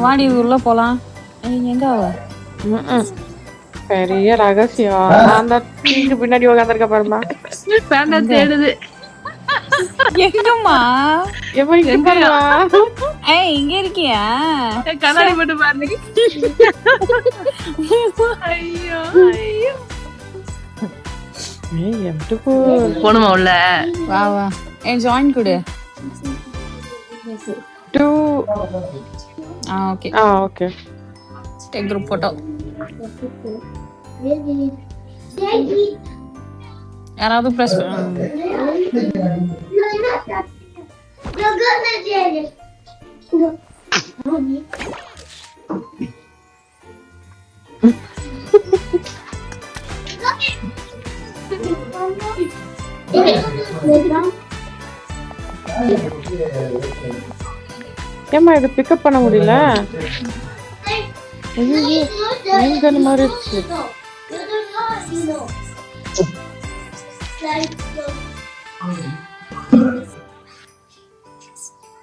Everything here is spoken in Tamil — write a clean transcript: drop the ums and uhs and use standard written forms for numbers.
வாடி உள்ள போலாம். எங்க அவ? பெரிய ரகசியம். அந்த டீக்கு பின்னாடி உட்காந்துருக்க பாருமா. பேண்டா தேடுது. எங்கம்மா? எப்ப இங்க பாருமா. இங்க இருக்கியா? கண்ணாடி போட்டு பாருங்க. ஐயோ ஐயோ. போணுமா உள்ள? வா வா. ஜாயின் கொடு. 2 okay. Okay. Take group photo. யாராவது பிரஸ் ஏமா இது பிக்கப் பண்ண முடியல. நீங்க மாதிரி இருக்கு.